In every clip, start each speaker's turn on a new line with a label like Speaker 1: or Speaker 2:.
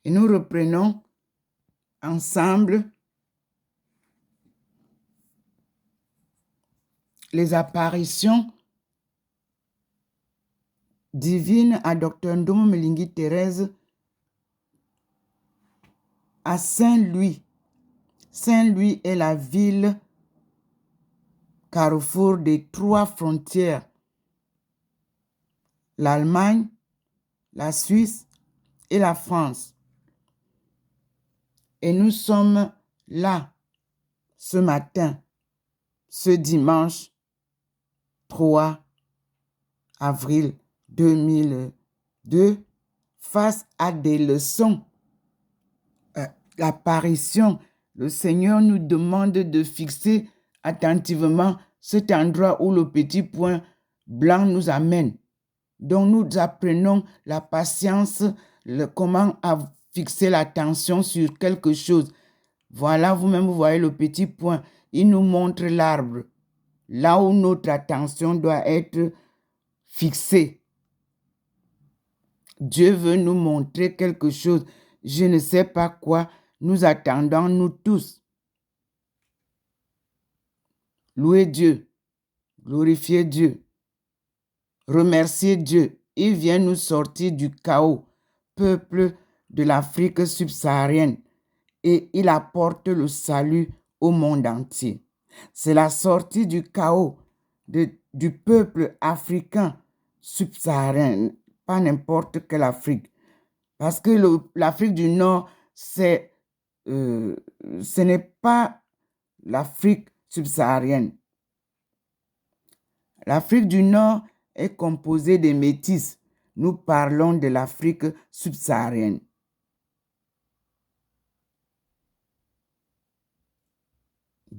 Speaker 1: Et nous reprenons ensemble les apparitions divines à Dr Ndomo Mweligyi Thérèse à Saint-Louis. Saint-Louis est la ville carrefour des 3 frontières. L'Allemagne, la Suisse et la France. Et nous sommes là ce matin, ce dimanche 3 avril 2002, face à des leçons. L'apparition, le Seigneur nous demande de fixer attentivement cet endroit où le petit point blanc nous amène. Donc nous apprenons la patience, comment fixer l'attention sur quelque chose. Voilà, vous-même, vous voyez le petit point. Il nous montre l'arbre, là où notre attention doit être fixée. Dieu veut nous montrer quelque chose. Je ne sais pas quoi. Nous attendons, nous tous. Louez Dieu. Glorifiez Dieu. Remerciez Dieu. Il vient nous sortir du chaos, peuple de l'Afrique subsaharienne, et il apporte le salut au monde entier. C'est la sortie du chaos du peuple africain subsaharien, pas n'importe quelle Afrique. Parce que l'Afrique du Nord, ce n'est pas l'Afrique subsaharienne. L'Afrique du Nord est composée de métis. Nous parlons de l'Afrique subsaharienne.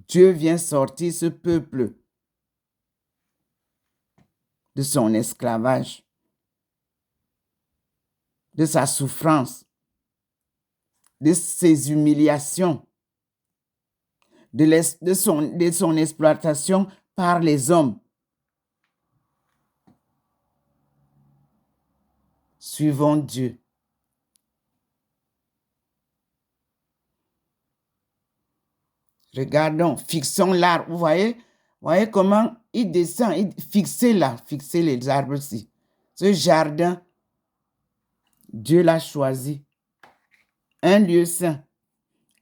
Speaker 1: Dieu vient sortir ce peuple de son esclavage, de sa souffrance, de ses humiliations, de son exploitation par les hommes. Suivons Dieu. Regardons, fixons l'arbre. Vous voyez comment il descend. Fixez les arbres ici. Ce jardin, Dieu l'a choisi. Un lieu saint.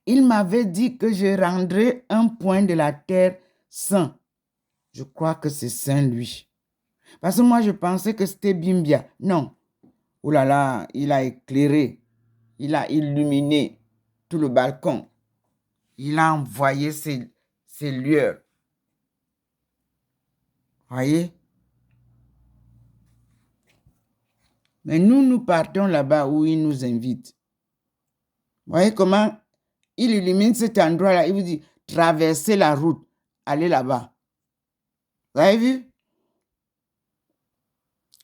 Speaker 1: Il m'avait dit que je rendrais un point de la terre saint. Je crois que c'est Saint-Louis. Parce que moi, je pensais que c'était Bimbia. Non. Oh là là, il a éclairé. Il a illuminé tout le balcon. Il a envoyé ses lueurs. Voyez? Mais nous partons là-bas où il nous invite. Voyez comment il illumine cet endroit-là. Il vous dit, traversez la route, allez là-bas. Vous avez vu?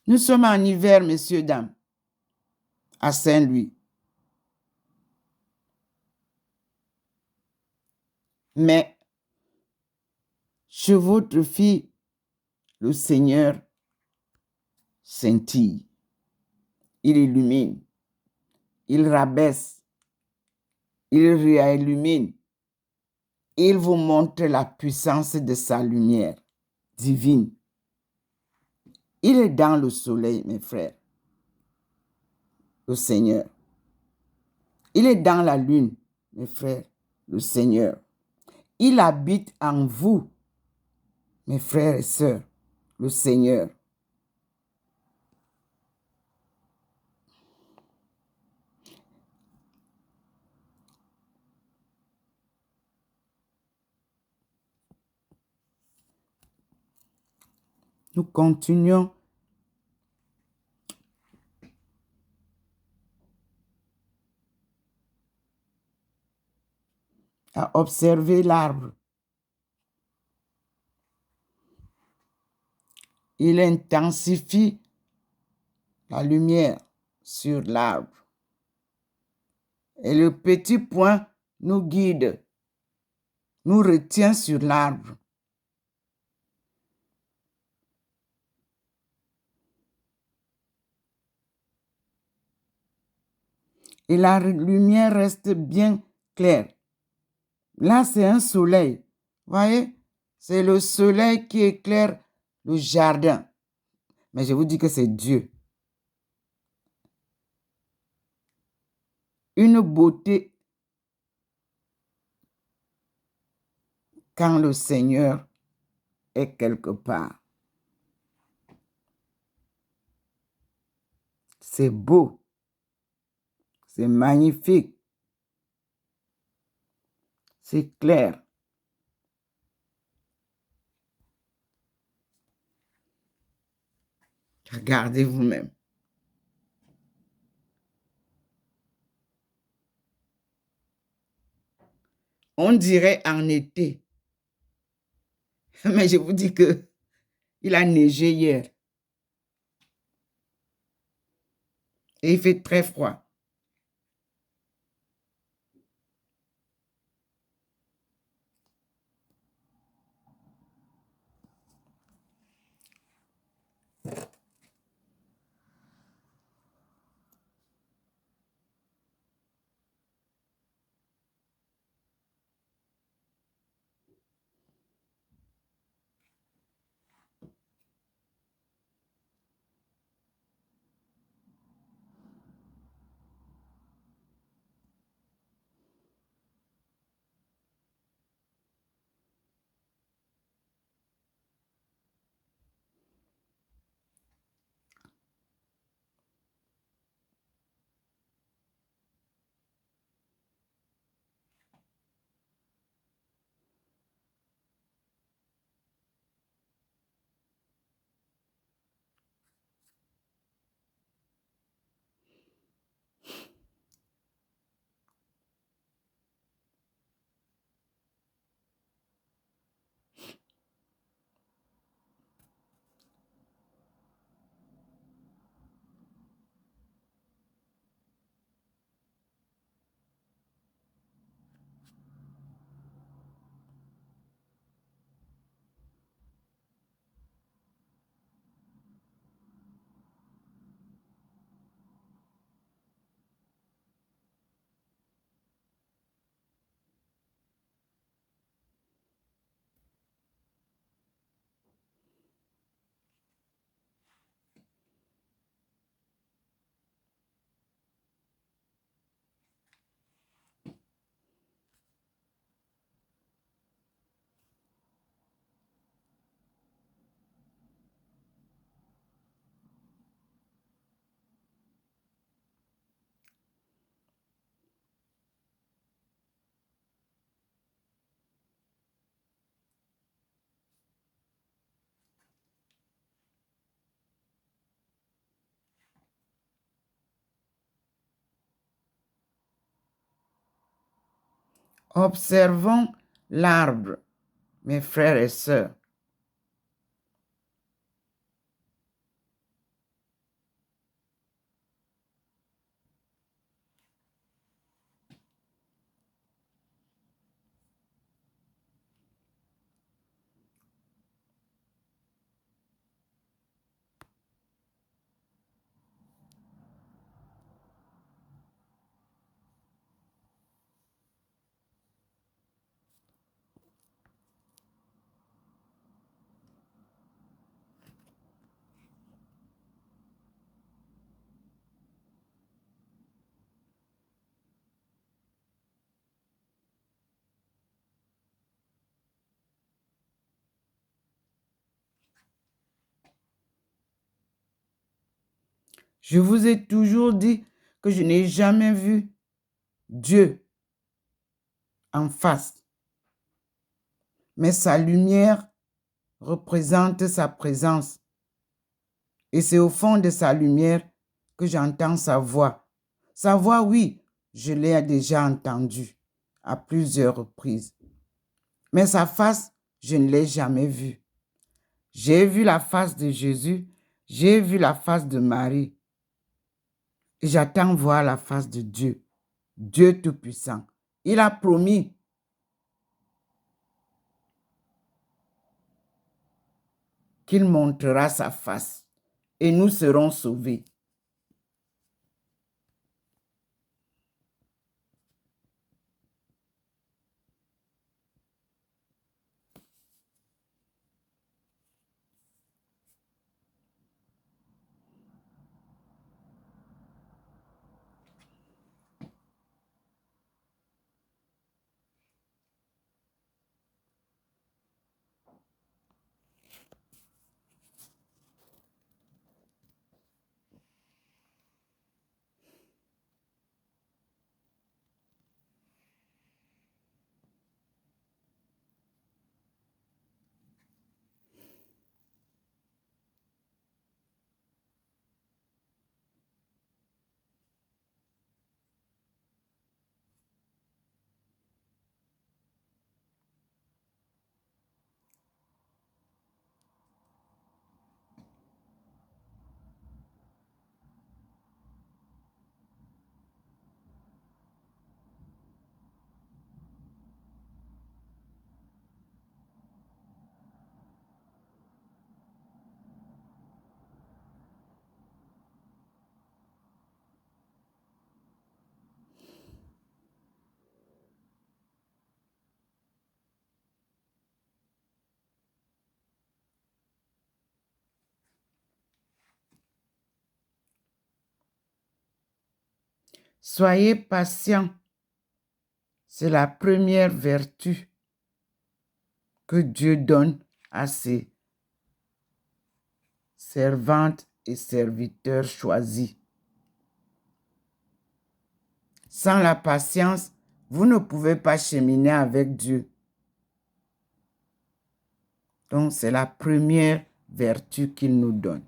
Speaker 1: Nous sommes en hiver, messieurs, dames, à Saint-Louis. Mais, chez votre fille, le Seigneur scintille. Il illumine. Il rabaisse. Il réillumine. Il vous montre la puissance de sa lumière divine. Il est dans le soleil, mes frères, le Seigneur. Il est dans la lune, mes frères, le Seigneur. Il habite en vous, mes frères et sœurs, le Seigneur. Nous continuons à observer l'arbre. Il intensifie la lumière sur l'arbre. Et le petit point nous guide, nous retient sur l'arbre. et la lumière reste bien claire. Là, c'est un soleil. Voyez, c'est le soleil qui éclaire le jardin. Mais je vous dis que c'est Dieu. Une beauté quand le Seigneur est quelque part. C'est beau. C'est magnifique. C'est clair. Regardez vous-même. On dirait en été. Mais je vous dis que il a neigé hier. Et il fait très froid. Observons l'arbre, mes frères et sœurs. Je vous ai toujours dit que je n'ai jamais vu Dieu en face. Mais sa lumière représente sa présence. Et c'est au fond de sa lumière que j'entends sa voix. Sa voix, oui, je l'ai déjà entendue à plusieurs reprises. Mais sa face, je ne l'ai jamais vue. J'ai vu la face de Jésus, j'ai vu la face de Marie. Et j'attends voir la face de Dieu, Dieu Tout-Puissant. Il a promis qu'il montrera sa face et nous serons sauvés. Soyez patients. C'est la première vertu que Dieu donne à ses servantes et serviteurs choisis. Sans la patience, vous ne pouvez pas cheminer avec Dieu. Donc, c'est la première vertu qu'il nous donne.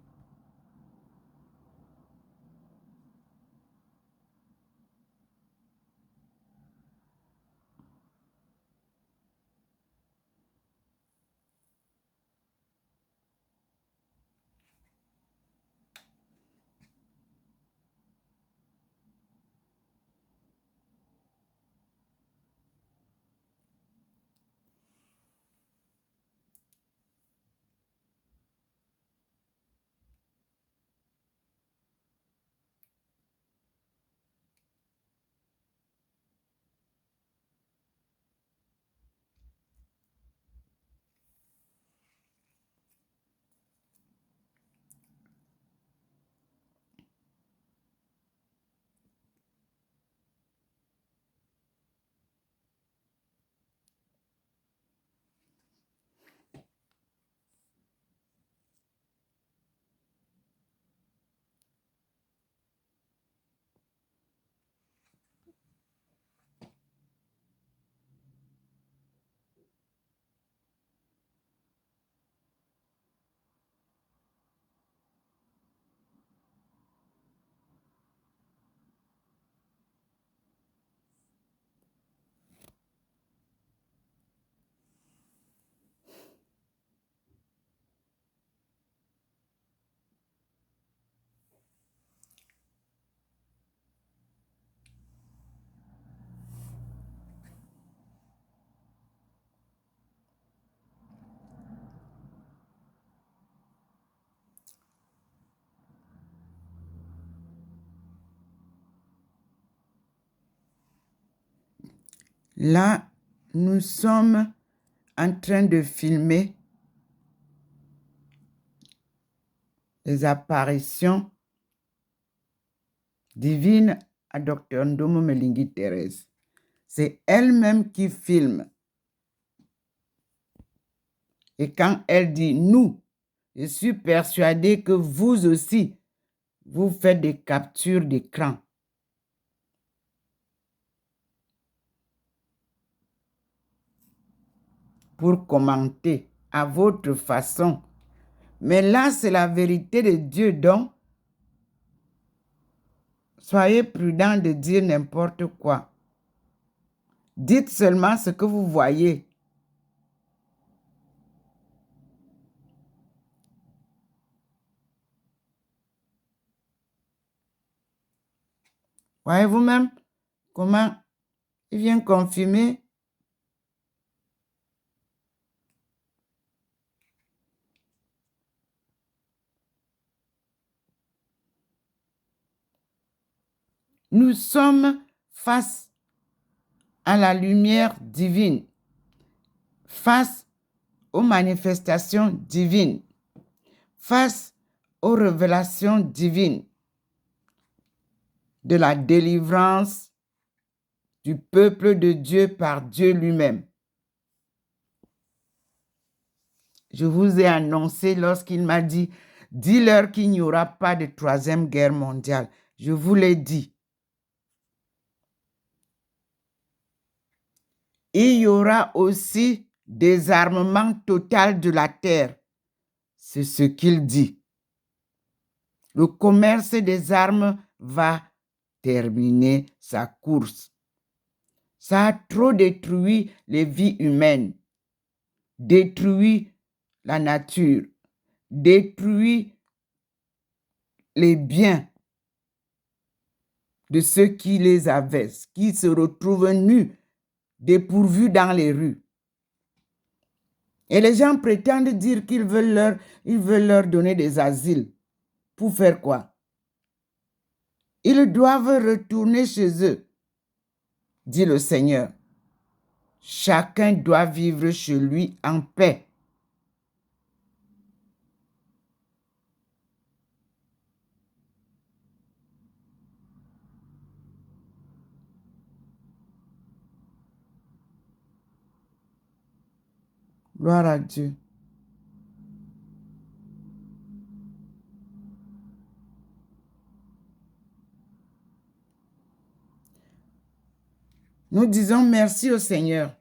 Speaker 1: Là, nous sommes en train de filmer les apparitions divines à Dr Ndomo Melingi Thérèse. C'est elle-même qui filme. Et quand elle dit « nous », je suis persuadée que vous aussi, vous faites des captures d'écran. Pour commenter à votre façon. Mais là, c'est la vérité de Dieu, donc soyez prudents de dire n'importe quoi. Dites seulement ce que vous voyez. Voyez vous-même comment il vient confirmer. Nous sommes face à la lumière divine, face aux manifestations divines, face aux révélations divines de la délivrance du peuple de Dieu par Dieu lui-même. Je vous ai annoncé lorsqu'il m'a dit, dis-leur qu'il n'y aura pas de troisième guerre mondiale. Je vous l'ai dit. Il y aura aussi désarmement total de la terre. C'est ce qu'il dit. Le commerce des armes va terminer sa course. Ça a trop détruit les vies humaines, détruit la nature, détruit les biens de ceux qui les avaient, qui se retrouvent nus, dépourvus dans les rues. Et les gens prétendent dire qu'ils veulent leur donner des asiles. Pour faire quoi? Ils doivent retourner chez eux, dit le Seigneur. Chacun doit vivre chez lui en paix. Gloire à Dieu. Nous disons merci au Seigneur.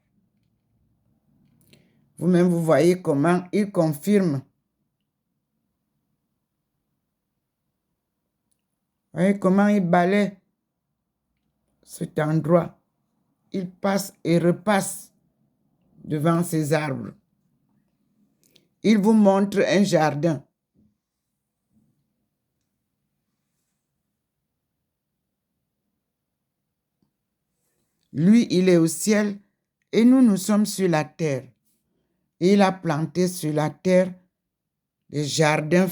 Speaker 1: Vous-même, vous voyez comment il confirme. Vous voyez comment il balaie cet endroit. Il passe et repasse devant ces arbres. Il vous montre un jardin. Lui, il est au ciel et nous, nous sommes sur la terre. Et il a planté sur la terre des jardins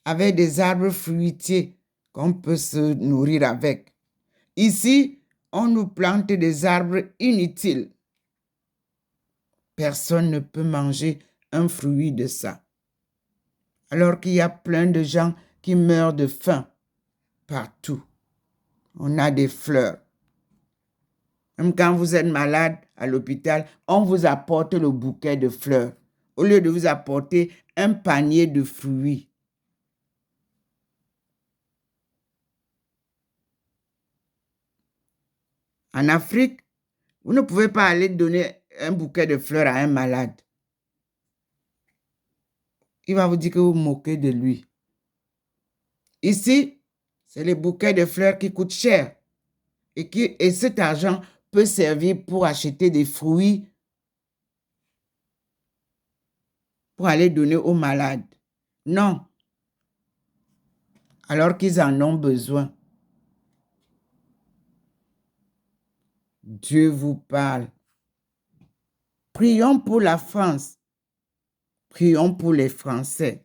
Speaker 1: avec des arbres fruitiers qu'on peut se nourrir avec. Ici, on nous plante des arbres inutiles. Personne ne peut manger un fruit de ça. Alors qu'il y a plein de gens qui meurent de faim partout. On a des fleurs. Même quand vous êtes malade à l'hôpital, on vous apporte le bouquet de fleurs au lieu de vous apporter un panier de fruits. En Afrique, vous ne pouvez pas aller donner un bouquet de fleurs à un malade. Il va vous dire que vous vous moquez de lui. Ici, c'est les bouquets de fleurs qui coûtent cher. Et cet argent peut servir pour acheter des fruits pour aller donner aux malades. Non. Alors qu'ils en ont besoin. Dieu vous parle. Prions pour la France. Prions pour les Français.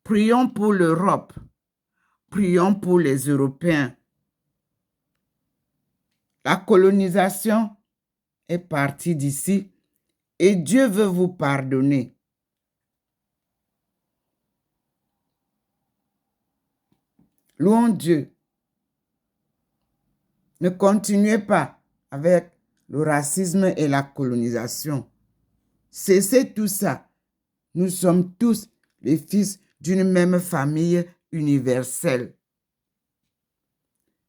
Speaker 1: Prions pour l'Europe. Prions pour les Européens. La colonisation est partie d'ici et Dieu veut vous pardonner. Louons Dieu. Ne continuez pas avec le racisme et la colonisation. Cessez tout ça. Nous sommes tous les fils d'une même famille universelle.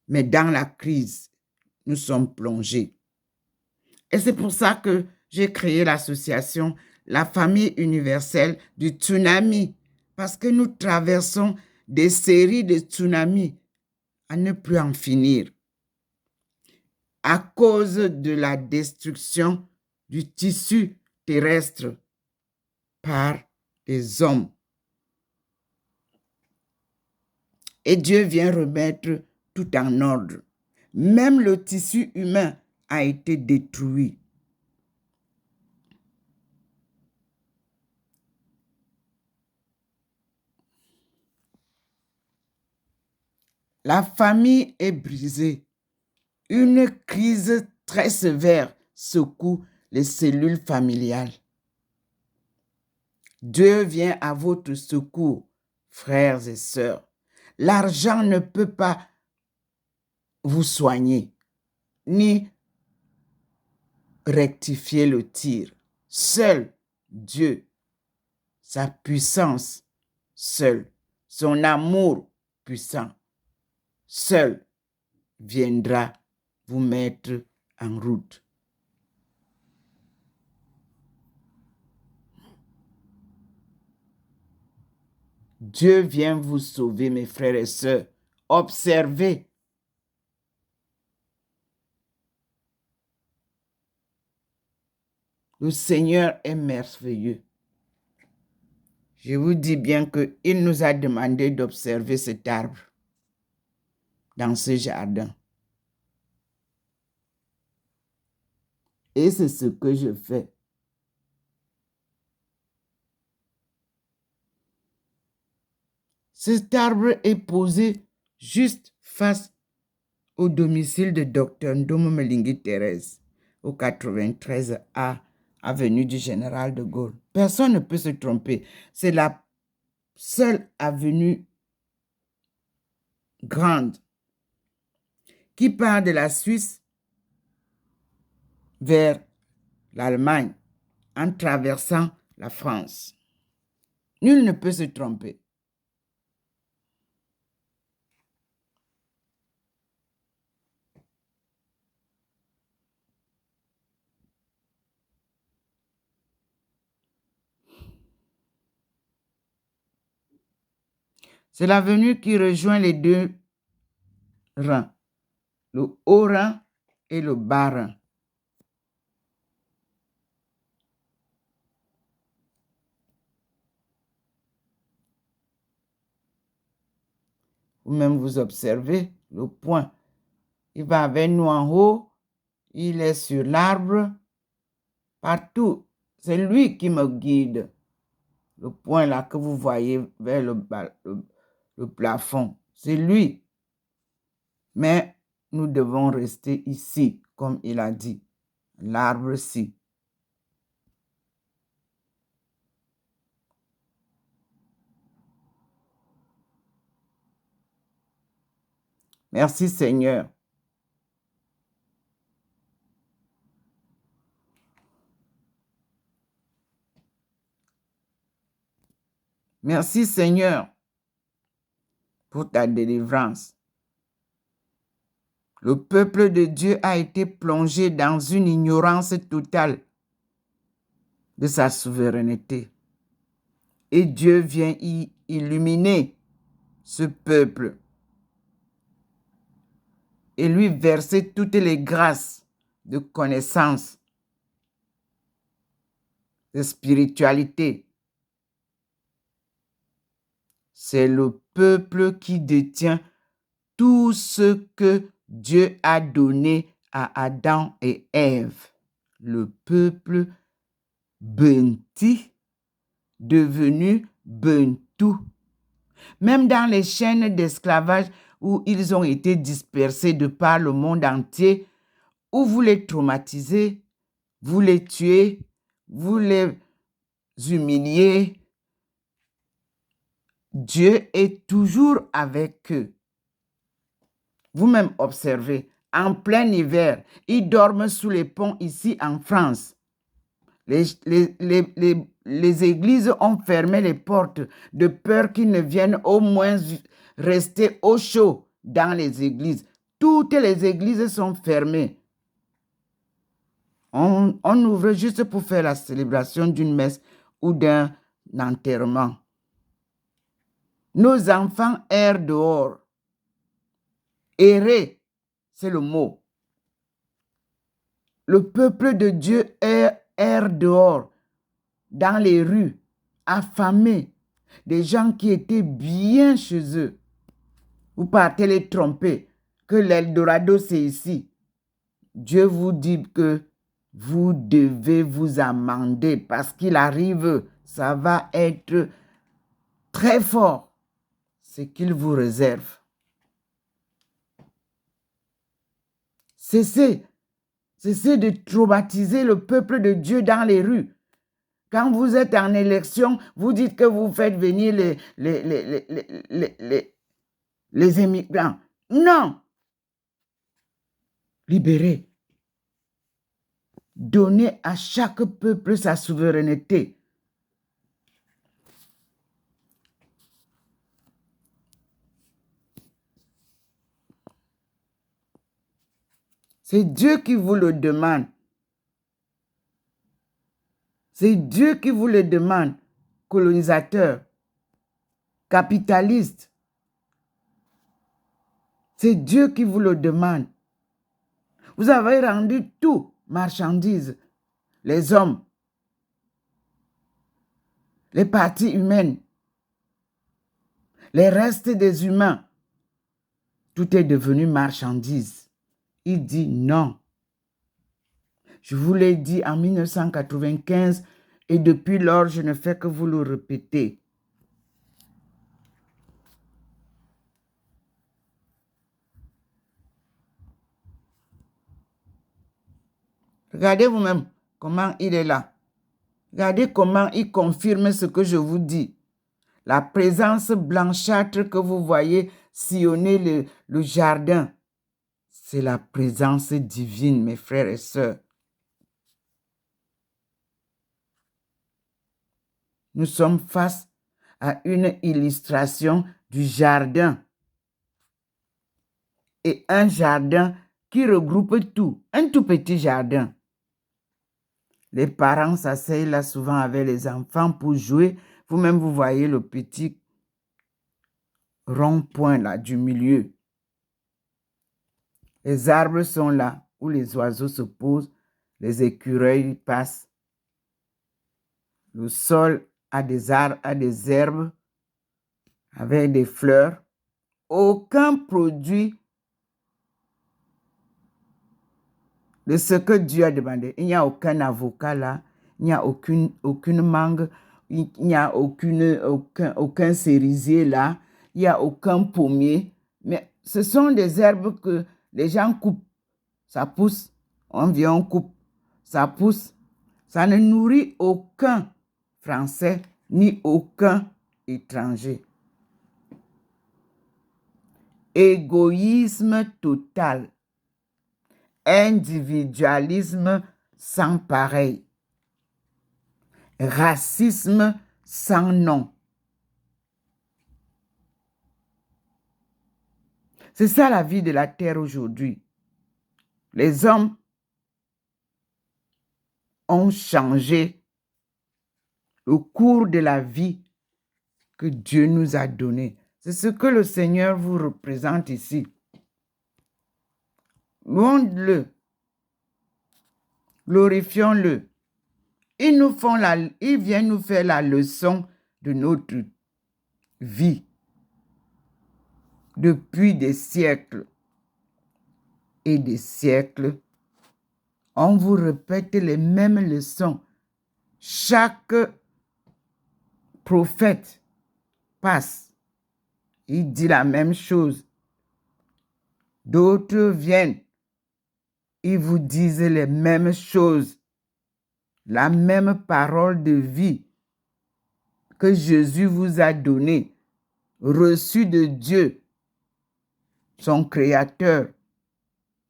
Speaker 1: Mais dans la crise, nous sommes plongés. Et c'est pour ça que j'ai créé l'association La Famille Universelle du Tsunami, parce que nous traversons des séries de tsunamis à ne plus en finir à cause de la destruction du tissu terrestre par les hommes. Et Dieu vient remettre tout en ordre. Même le tissu humain a été détruit. La famille est brisée. Une crise très sévère secoue les cellules familiales. Dieu vient à votre secours, frères et sœurs. L'argent ne peut pas vous soigner, ni rectifier le tir. Seul Dieu, sa puissance, seul, son amour puissant, seul viendra vous mettre en route. Dieu vient vous sauver, mes frères et sœurs. Observez. Le Seigneur est merveilleux. Je vous dis bien qu'il nous a demandé d'observer cet arbre dans ce jardin. Et c'est ce que je fais. Cet arbre est posé juste face au domicile de Dr Ndomo Melingui Thérèse, au 93A, avenue du Général de Gaulle. Personne ne peut se tromper. C'est la seule avenue grande qui part de la Suisse vers l'Allemagne en traversant la France. Nul ne peut se tromper. C'est l'avenue qui rejoint les deux Rhin, le Haut-Rhin et le Bas-Rhin. Vous-même, vous observez le point. Il va avec nous en haut, il est sur l'arbre, partout. C'est lui qui me guide. Le point là que vous voyez vers le plafond, c'est lui. Mais nous devons rester ici, comme il a dit, l'arbre-ci. Merci Seigneur. Merci Seigneur pour ta délivrance. Le peuple de Dieu a été plongé dans une ignorance totale de sa souveraineté. Et Dieu vient y illuminer ce peuple et lui verser toutes les grâces de connaissance, de spiritualité. C'est le peuple qui détient tout ce que Dieu a donné à Adam et Ève. Le peuple Benti, devenu Bentou. Même dans les chaînes d'esclavage où ils ont été dispersés de par le monde entier, où vous les traumatisez, vous les tuez, vous les humiliez, Dieu est toujours avec eux. Vous-même observez, en plein hiver, ils dorment sous les ponts ici en France. Les églises ont fermé les portes de peur qu'ils ne viennent au moins rester au chaud dans les églises. Toutes les églises sont fermées. On ouvre juste pour faire la célébration d'une messe ou d'un enterrement. Nos enfants errent dehors. Errer, c'est le mot. Le peuple de Dieu erre dehors, dans les rues, affamés. Des gens qui étaient bien chez eux. Vous partez les tromper que l'Eldorado, c'est ici. Dieu vous dit que vous devez vous amender parce qu'il arrive, ça va être très fort, ce qu'il vous réserve. Cessez de traumatiser le peuple de Dieu dans les rues. Quand vous êtes en élection, vous dites que vous faites venir les immigrants. Non! Libérez. Donnez à chaque peuple sa souveraineté. C'est Dieu qui vous le demande. C'est Dieu qui vous le demande, colonisateur, capitaliste. C'est Dieu qui vous le demande. Vous avez rendu tout marchandise, les hommes, les parties humaines, les restes des humains. Tout est devenu marchandise. Il dit non. Je vous l'ai dit en 1995 et depuis lors, je ne fais que vous le répéter. Regardez vous-même comment il est là. Regardez comment il confirme ce que je vous dis. La présence blanchâtre que vous voyez sillonner le jardin, c'est la présence divine, mes frères et sœurs. Nous sommes face à une illustration du jardin. Et un jardin qui regroupe tout, un tout petit jardin. Les parents s'asseyent là souvent avec les enfants pour jouer. Vous-même, vous voyez le petit rond-point là du milieu. Les arbres sont là où les oiseaux se posent, les écureuils passent. Le sol a des arbres, a des herbes avec des fleurs. Aucun produit de ce que Dieu a demandé. Il n'y a aucun avocat là, il n'y a aucune mangue, il n'y a aucun cerisier là, il n'y a aucun pommier. Mais ce sont des herbes que les gens coupent. Ça pousse, on vient, on coupe, ça pousse. Ça ne nourrit aucun Français ni aucun étranger. Égoïsme total. Individualisme sans pareil. Racisme sans nom. C'est ça la vie de la terre aujourd'hui. Les hommes ont changé au cours de la vie que Dieu nous a donnée. C'est ce que le Seigneur vous représente ici. Louons-le. Glorifions-le. Il vient nous faire la leçon de notre vie depuis des siècles et des siècles. On vous répète les mêmes leçons. Chaque prophète passe. Il dit la même chose. D'autres viennent. Ils vous disent les mêmes choses. La même parole de vie que Jésus vous a donnée, reçue de Dieu, son Créateur,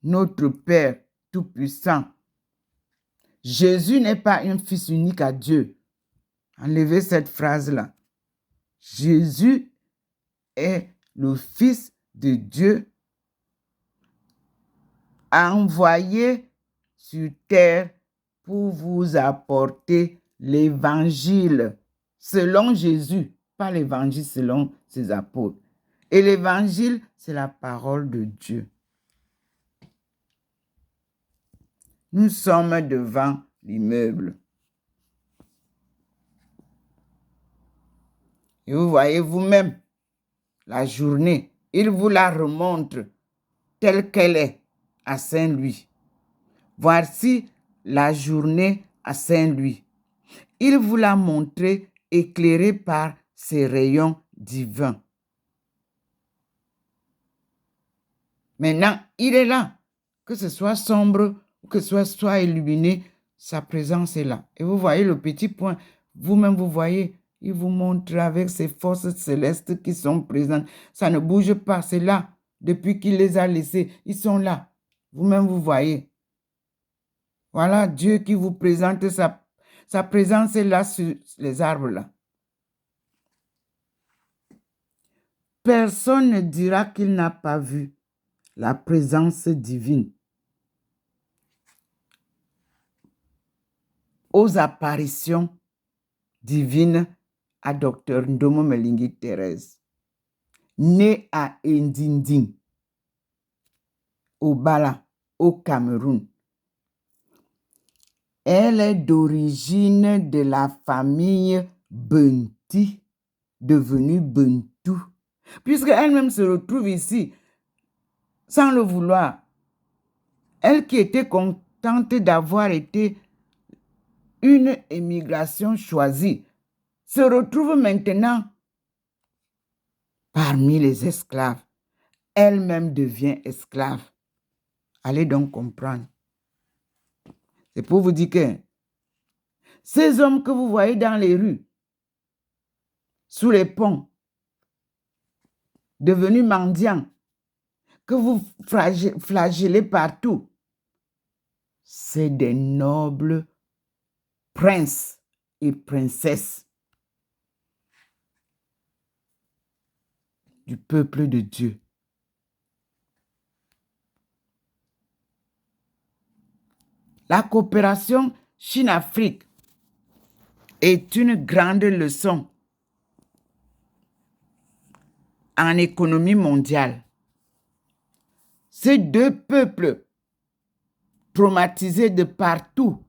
Speaker 1: notre Père Tout-Puissant. Jésus n'est pas un fils unique à Dieu. Enlevez cette phrase-là. Jésus est le Fils de Dieu envoyé sur terre pour vous apporter l'évangile selon Jésus, pas l'évangile selon ses apôtres. Et l'évangile, c'est la parole de Dieu. Nous sommes devant l'immeuble. Et vous voyez vous-même la journée. Il vous la remontre telle qu'elle est à Saint-Louis. Voici la journée à Saint-Louis. Il vous l'a montré éclairé par ses rayons divins. Maintenant, il est là. Que ce soit sombre ou que ce soit illuminé, sa présence est là. Et vous voyez le petit point. Vous-même, vous voyez, il vous montre avec ses forces célestes qui sont présentes. Ça ne bouge pas, c'est là. Depuis qu'il les a laissés, ils sont là. Vous-même, vous voyez. Voilà Dieu qui vous présente sa présence est là sur les arbres là. Personne ne dira qu'il n'a pas vu la présence divine. Aux apparitions divines à Dr Ndomo Melingi Thérèse, née à Ndinding, au Bala, au Cameroun. Elle est d'origine de la famille Benti, devenue Bentou, puisqu'elle-même se retrouve ici, sans le vouloir. Elle qui était contente d'avoir été une émigration choisie, se retrouve maintenant parmi les esclaves. Elle-même devient esclave. Allez donc comprendre. C'est pour vous dire que ces hommes que vous voyez dans les rues, sous les ponts, devenus mendiants, que vous flagellez partout, c'est des nobles princes et princesses du peuple de Dieu. La coopération Chine-Afrique est une grande leçon en économie mondiale. Ces deux peuples traumatisés de partout,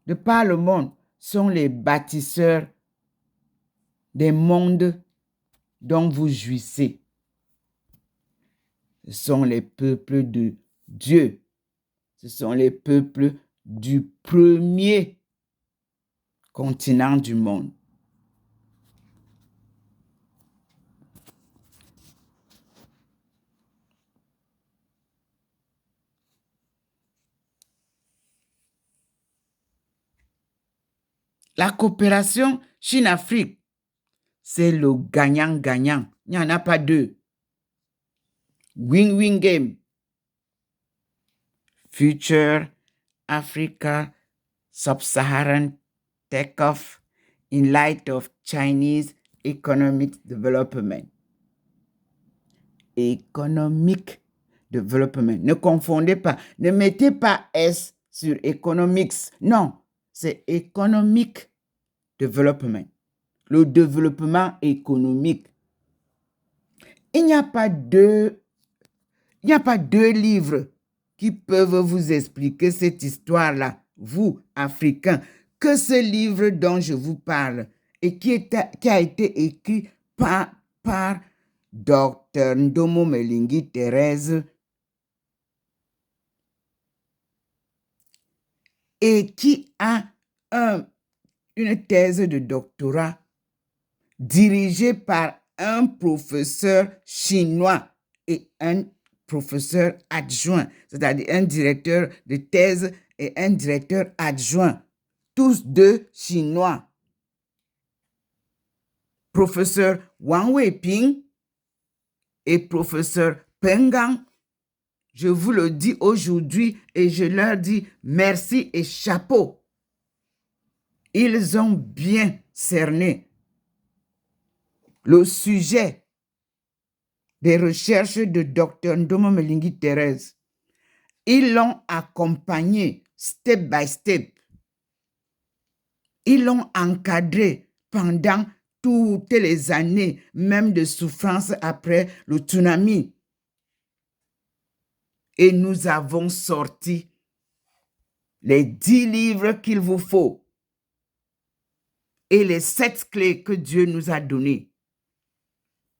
Speaker 1: de par le monde, sont les bâtisseurs des mondes dont vous jouissez. Ce sont les peuples de Dieu. Ce sont les peuples du premier continent du monde. La coopération Chine-Afrique, c'est le gagnant-gagnant. Il n'y en a pas deux. Win-win game. Future Africa Sub-Saharan Takeoff in light of Chinese economic development. Economic development. Ne confondez pas. Ne mettez pas S sur economics. Non, c'est economic development. Le développement économique. Il n'y a pas deux livres qui peuvent vous expliquer cette histoire-là, vous, Africains, que ce livre dont je vous parle et qui a été écrit par Dr. Ndomo Melingi Thérèse et qui a une thèse de doctorat dirigée par un professeur chinois et un professeur adjoint, c'est-à-dire un directeur de thèse et un directeur adjoint, tous deux chinois. Professeur Wang Weiping et professeur Peng Gang. Je vous le dis aujourd'hui et je leur dis merci et chapeau. Ils ont bien cerné le sujet des recherches de Dr. Ndomo Melingi Thérèse. Ils l'ont accompagné step by step. Ils l'ont encadré pendant toutes les années, même de souffrance après le tsunami. Et nous avons sorti les 10 livres qu'il vous faut et les 7 clés que Dieu nous a données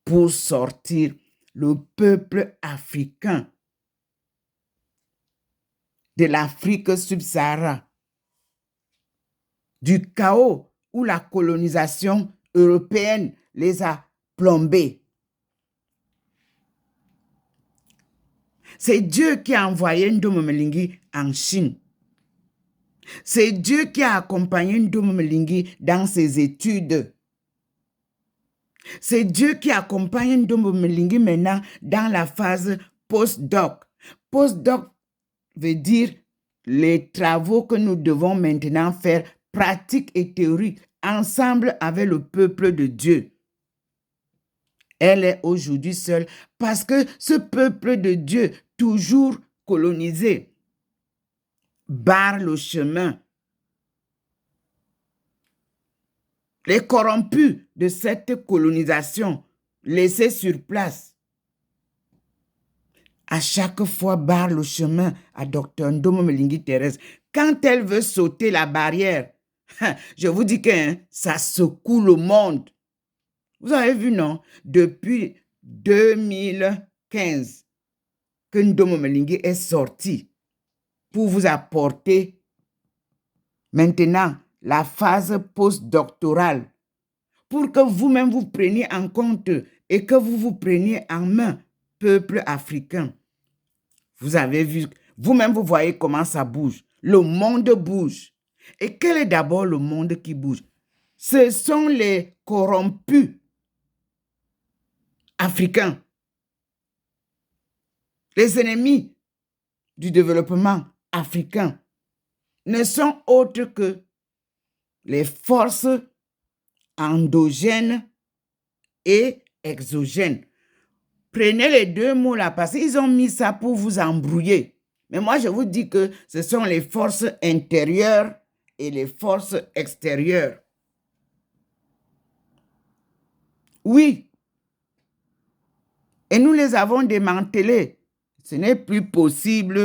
Speaker 1: pour sortir le peuple africain de l'Afrique subsaharienne, du chaos où la colonisation européenne les a plombés. C'est Dieu qui a envoyé Ndomo Melingi en Chine. C'est Dieu qui a accompagné Ndomo Melingi dans ses études. C'est Dieu qui accompagne Ndomo Melingi maintenant dans la phase post-doc. Post-doc veut dire les travaux que nous devons maintenant faire, pratiques et théoriques, ensemble avec le peuple de Dieu. Elle est aujourd'hui seule parce que ce peuple de Dieu, toujours colonisé, barre le chemin. Les corrompus de cette colonisation laissés sur place, à chaque fois barre le chemin à Dr. Ndomo Melingi Thérèse. Quand elle veut sauter la barrière, je vous dis que ça secoue le monde. Vous avez vu, non? Depuis 2015 que Ndomo Melingi est sorti pour vous apporter maintenant la phase postdoctorale, pour que vous-même vous preniez en compte et que vous vous preniez en main, peuple africain. Vous avez vu, vous-même vous voyez comment ça bouge. Le monde bouge. Et quel est d'abord le monde qui bouge? Ce sont les corrompus africains. Les ennemis du développement africain ne sont autres que les forces endogènes et exogènes. Prenez les deux mots là parce qu'ils ont mis ça pour vous embrouiller. Mais moi, je vous dis que ce sont les forces intérieures et les forces extérieures. Oui. Et nous les avons démantelées. Ce n'est plus possible.